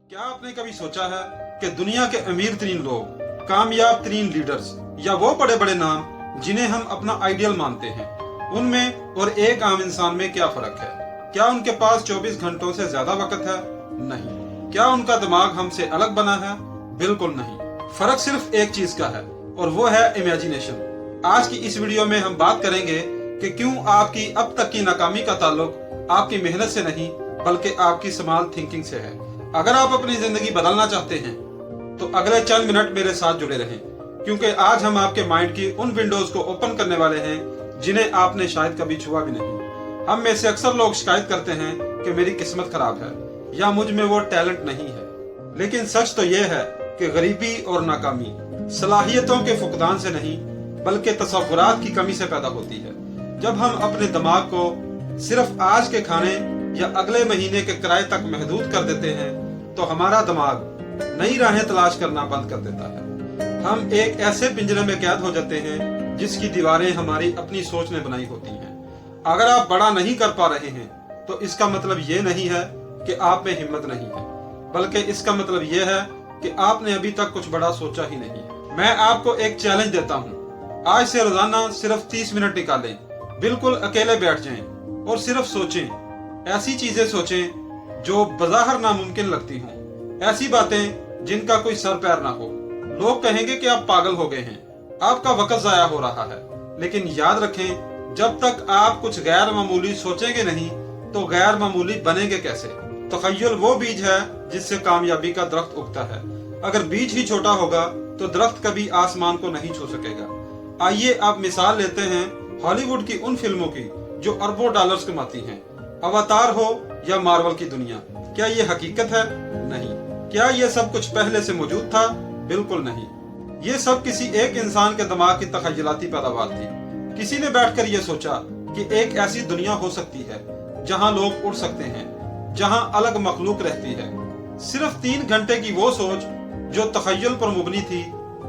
क्या आपने कभी सोचा है कि दुनिया के अमीर तरीन लोग, कामयाब तरीन लीडर्स या वो बड़े बड़े नाम जिन्हें हम अपना आइडियल मानते हैं, उनमें और एक आम इंसान में क्या फर्क है? क्या उनके पास 24 घंटों से ज्यादा वक्त है? नहीं। क्या उनका दिमाग हमसे अलग बना है? बिल्कुल नहीं। फर्क सिर्फ एक चीज का है और वो है इमेजिनेशन। आज की इस वीडियो में हम बात करेंगे कि क्यों आपकी अब तक की नाकामी का ताल्लुक आपकी मेहनत से नहीं बल्कि आपकी स्मॉल थिंकिंग से है। अगर आप अपनी जिंदगी बदलना चाहते हैं तो अगले चंद मिनट मेरे साथ जुड़े रहें, क्योंकि आज हम आपके माइंड की उन विंडोज को ओपन करने वाले हैं जिन्हें आपने शायद कभी छुआ भी नहीं। हम में से अक्सर लोग शिकायत करते हैं कि मेरी किस्मत खराब है या मुझ में वो टैलेंट नहीं है, लेकिन सच तो ये है कि गरीबी और नाकामी सलाहियतों के फुकदान से नहीं बल्कि तसव्वुरात की कमी से पैदा होती है। जब हम अपने दिमाग को सिर्फ आज के खाने या अगले महीने के किराए तक महदूद कर देते हैं तो हमारा दिमाग नई राहें तलाश करना बंद कर देता है। हम एक ऐसे पिंजरे में कैद हो जाते हैं जिसकी दीवारें हमारी अपनी सोच ने बनाई होती हैं। अगर आप बड़ा नहीं कर पा रहे हैं तो इसका मतलब ये नहीं है कि आप में हिम्मत नहीं है, बल्कि इसका मतलब ये है कि आपने अभी तक कुछ बड़ा सोचा ही नहीं। मैं आपको एक चैलेंज देता हूँ, आज से रोजाना सिर्फ 30 मिनट निकालें, बिल्कुल अकेले बैठ जाएं और सिर्फ सोचें। ऐसी चीजें सोचें जो बज़ाहिर नामुमकिन लगती हों, ऐसी बातें जिनका कोई सर पैर ना हो। लोग कहेंगे कि आप पागल हो गए हैं, आपका वक्त जाया हो रहा है, लेकिन याद रखें, जब तक आप कुछ गैर मामूली सोचेंगे नहीं तो गैर मामूली बनेंगे कैसे? तखय्युल वो बीज है जिससे कामयाबी का दरख्त उगता है। अगर बीज ही छोटा होगा तो दरख्त कभी आसमान को नहीं छू सकेगा। आइए अब मिसाल लेते हैं हॉलीवुड की उन फिल्मों की जो अरबों डॉलर्स कमाती हैं। अवतार हो या मार्वल की दुनिया, क्या ये हकीकत है? नहीं। क्या ये सब कुछ पहले से मौजूद था? बिल्कुल नहीं। ये सब किसी एक इंसान के दिमाग की तखय्युलाती पैदावार थी। किसी ने बैठकर ये सोचा कि एक ऐसी दुनिया हो सकती है जहां लोग उड़ सकते हैं, जहां अलग मखलूक रहती है। सिर्फ 3 घंटे की वो सोच जो तखय्युल पर मुबनी थी,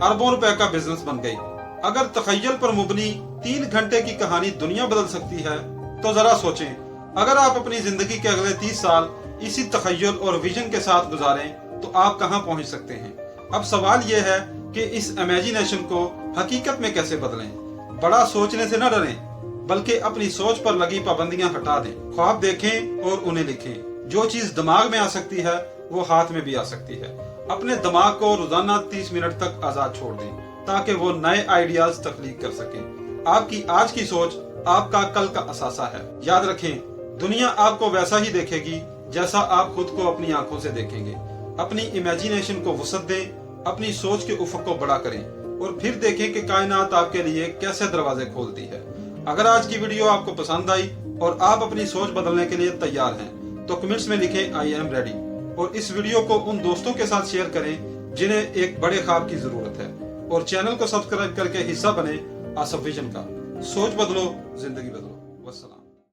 अरबों रुपए का बिजनेस बन गई। अगर तखय्युल पर मुबनी 3 घंटे की कहानी दुनिया बदल सकती है तो जरा सोचें, अगर आप अपनी जिंदगी के अगले 30 साल इसी तखय्युल और विजन के साथ गुजारें तो आप कहां पहुंच सकते हैं? अब सवाल यह है कि इस इमेजिनेशन को हकीकत में कैसे बदलें। बड़ा सोचने से न डरें, बल्कि अपनी सोच पर लगी पाबंदियां हटा दें। ख्वाब देखें और उन्हें लिखें। जो चीज दिमाग में आ सकती है वो हाथ में भी आ सकती है। अपने दिमाग को रोजाना 30 मिनट तक आजाद छोड़ दें ताकि वो नए आइडियाज तख्लीक कर सके। आपकी आज की सोच आपका कल का असासा है। याद रखें, दुनिया आपको वैसा ही देखेगी जैसा आप खुद को अपनी आंखों से देखेंगे। अपनी इमेजिनेशन को वसअत दें, अपनी सोच के उफक को बड़ा करें और फिर देखें कि कायनात आपके लिए कैसे दरवाजे खोलती है। अगर आज की वीडियो आपको पसंद आई और आप अपनी सोच बदलने के लिए तैयार हैं तो कमेंट्स में लिखें आई एम रेडी, और इस वीडियो को उन दोस्तों के साथ शेयर करें जिन्हें एक बड़े ख्वाब की जरूरत है, और चैनल को सब्सक्राइब करके हिस्सा बने आसफ विजन का। सोच बदलो, जिंदगी बदलो। वस्सलाम।